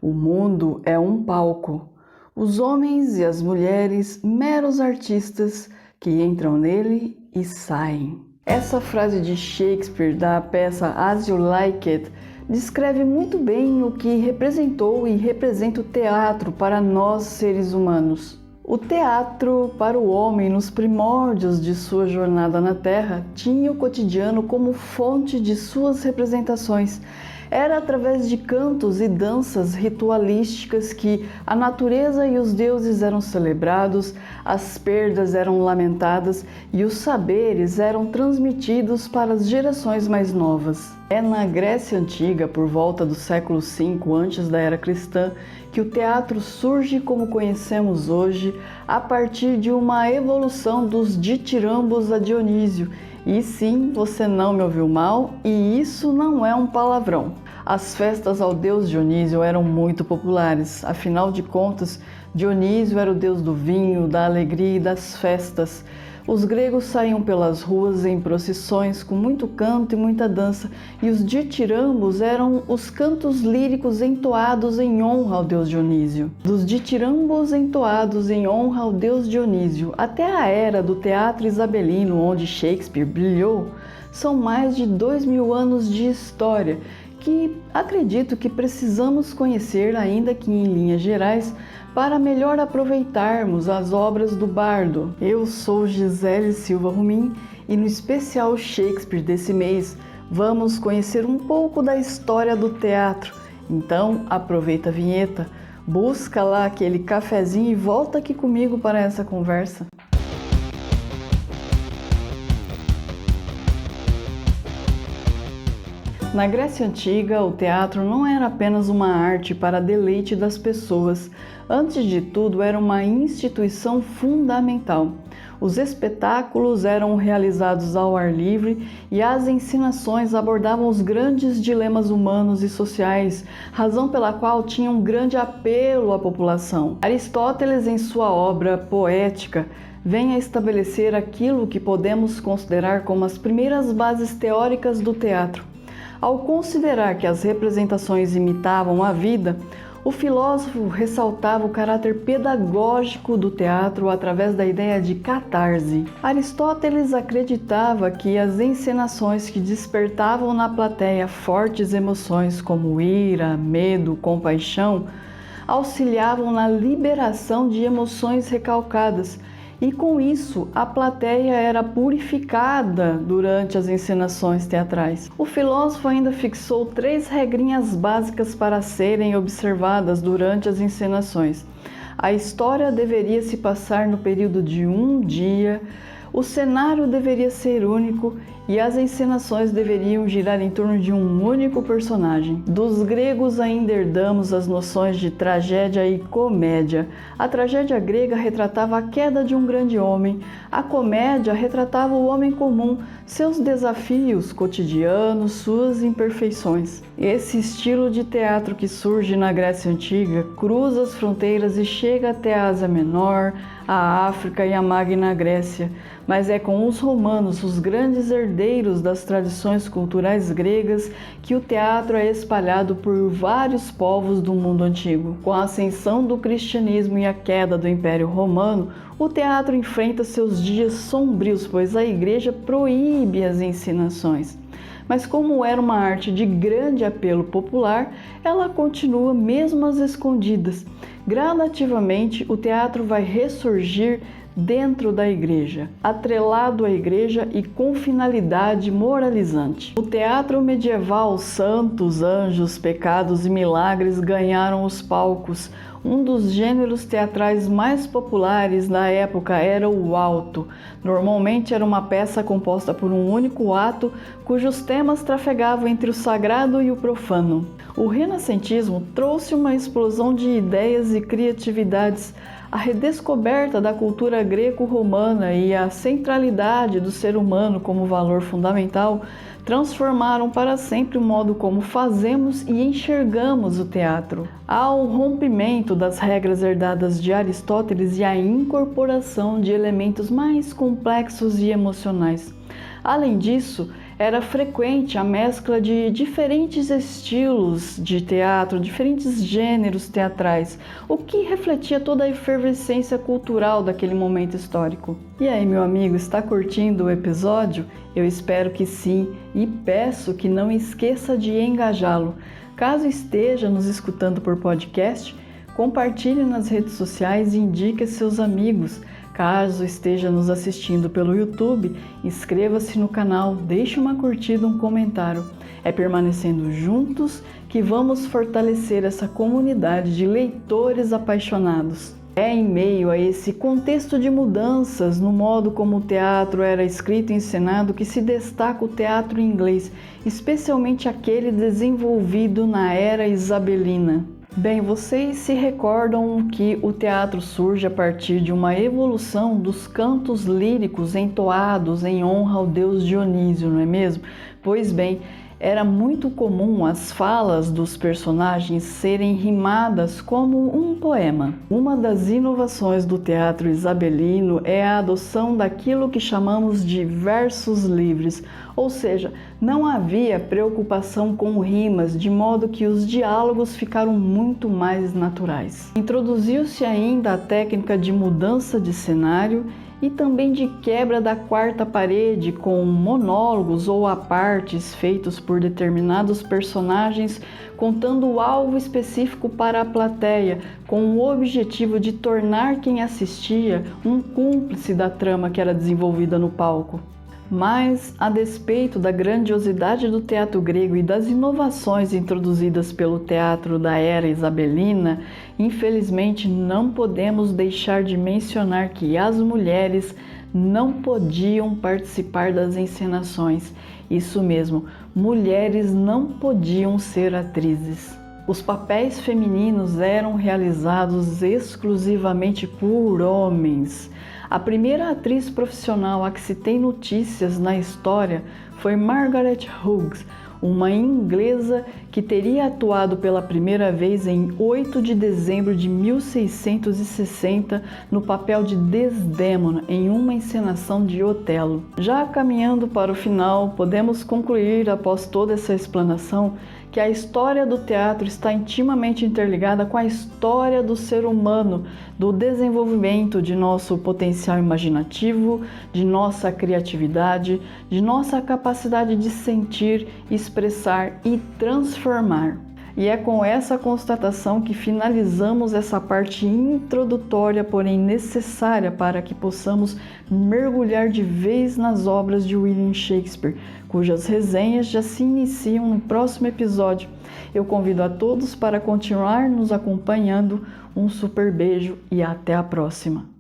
O mundo é um palco. Os homens e as mulheres, meros artistas que entram nele e saem. Essa frase de Shakespeare da peça As You Like It descreve muito bem o que representou e representa o teatro para nós seres humanos. O teatro, para o homem nos primórdios de sua jornada na Terra, tinha o cotidiano como fonte de suas representações. Era através de cantos e danças ritualísticas que a natureza e os deuses eram celebrados, as perdas eram lamentadas e os saberes eram transmitidos para as gerações mais novas. É na Grécia Antiga, por volta do século V antes da era cristã, que o teatro surge como conhecemos hoje, a partir de uma evolução dos ditirambos a Dionísio. E sim, você não me ouviu mal, e isso não é um palavrão. As festas ao deus Dionísio eram muito populares, afinal de contas, Dionísio era o deus do vinho, da alegria e das festas. Os gregos saíam pelas ruas em procissões com muito canto e muita dança, e os ditirambos eram os cantos líricos entoados em honra ao deus Dionísio. Dos ditirambos entoados em honra ao deus Dionísio até a era do teatro isabelino, onde Shakespeare brilhou, são mais de 2000 anos de história, que acredito que precisamos conhecer, ainda que em linhas gerais, para melhor aproveitarmos as obras do bardo. Eu sou Gisele Silva Rumim e no especial Shakespeare desse mês vamos conhecer um pouco da história do teatro. Então aproveita a vinheta, busca lá aquele cafezinho e volta aqui comigo para essa conversa. Na Grécia Antiga, o teatro não era apenas uma arte para deleite das pessoas. Antes de tudo, era uma instituição fundamental. Os espetáculos eram realizados ao ar livre e as encenações abordavam os grandes dilemas humanos e sociais, razão pela qual tinham um grande apelo à população. Aristóteles, em sua obra Poética, vem a estabelecer aquilo que podemos considerar como as primeiras bases teóricas do teatro. Ao considerar que as representações imitavam a vida, o filósofo ressaltava o caráter pedagógico do teatro através da ideia de catarse. Aristóteles acreditava que as encenações que despertavam na plateia fortes emoções como ira, medo, compaixão, auxiliavam na liberação de emoções recalcadas, e com isso a plateia era purificada durante as encenações teatrais. O filósofo ainda fixou 3 regrinhas básicas para serem observadas durante as encenações. A história deveria se passar no período de um dia, o cenário deveria ser único e as encenações deveriam girar em torno de um único personagem. Dos gregos ainda herdamos as noções de tragédia e comédia. A tragédia grega retratava a queda de um grande homem, a comédia retratava o homem comum, seus desafios cotidianos, suas imperfeições. Esse estilo de teatro que surge na Grécia Antiga cruza as fronteiras e chega até a Ásia Menor, a África e a Magna Grécia, mas é com os romanos, os grandes herdeiros das tradições culturais gregas, que o teatro é espalhado por vários povos do mundo antigo. Com a ascensão do cristianismo e a queda do Império Romano, o teatro enfrenta seus dias sombrios, pois a Igreja proíbe as encenações. Mas como era uma arte de grande apelo popular, ela continua mesmo às escondidas. Gradativamente, o teatro vai ressurgir dentro da igreja, atrelado à igreja e com finalidade moralizante. O teatro medieval, santos, anjos, pecados e milagres ganharam os palcos. Um dos gêneros teatrais mais populares na época era o auto. Normalmente era uma peça composta por um único ato, cujos temas trafegavam entre o sagrado e o profano. O renascentismo trouxe uma explosão de ideias e criatividades. A redescoberta da cultura greco-romana e a centralidade do ser humano como valor fundamental transformaram para sempre o modo como fazemos e enxergamos o teatro. Ao rompimento das regras herdadas de Aristóteles e a incorporação de elementos mais complexos e emocionais. Além disso, era frequente a mescla de diferentes estilos de teatro, diferentes gêneros teatrais, o que refletia toda a efervescência cultural daquele momento histórico. E aí, meu amigo, está curtindo o episódio? Eu espero que sim e peço que não esqueça de engajá-lo. Caso esteja nos escutando por podcast, compartilhe nas redes sociais e indique a seus amigos. Caso esteja nos assistindo pelo YouTube, inscreva-se no canal, deixe uma curtida, um comentário. É permanecendo juntos que vamos fortalecer essa comunidade de leitores apaixonados. É em meio a esse contexto de mudanças no modo como o teatro era escrito e encenado que se destaca o teatro inglês, especialmente aquele desenvolvido na era isabelina. Bem, vocês se recordam que o teatro surge a partir de uma evolução dos cantos líricos entoados em honra ao deus Dionísio, não é mesmo? Pois bem, era muito comum as falas dos personagens serem rimadas como um poema. Uma das inovações do teatro isabelino é a adoção daquilo que chamamos de versos livres, ou seja, não havia preocupação com rimas, de modo que os diálogos ficaram muito mais naturais. Introduziu-se ainda a técnica de mudança de cenário e também de quebra da quarta parede com monólogos ou apartes feitos por determinados personagens contando algo específico para a plateia, com o objetivo de tornar quem assistia um cúmplice da trama que era desenvolvida no palco. Mas, a despeito da grandiosidade do teatro grego e das inovações introduzidas pelo teatro da era isabelina, infelizmente não podemos deixar de mencionar que as mulheres não podiam participar das encenações. Isso mesmo, mulheres não podiam ser atrizes. Os papéis femininos eram realizados exclusivamente por homens. A primeira atriz profissional a que se tem notícias na história foi Margaret Hughes, uma inglesa que teria atuado pela primeira vez em 8 de dezembro de 1660 no papel de Desdémona em uma encenação de Otelo. Já caminhando para o final, podemos concluir após toda essa explanação que a história do teatro está intimamente interligada com a história do ser humano, do desenvolvimento de nosso potencial imaginativo, de nossa criatividade, de nossa capacidade de sentir, expressar e transformar. E é com essa constatação que finalizamos essa parte introdutória, porém necessária para que possamos mergulhar de vez nas obras de William Shakespeare, cujas resenhas já se iniciam no próximo episódio. Eu convido a todos para continuar nos acompanhando. Um super beijo e até a próxima!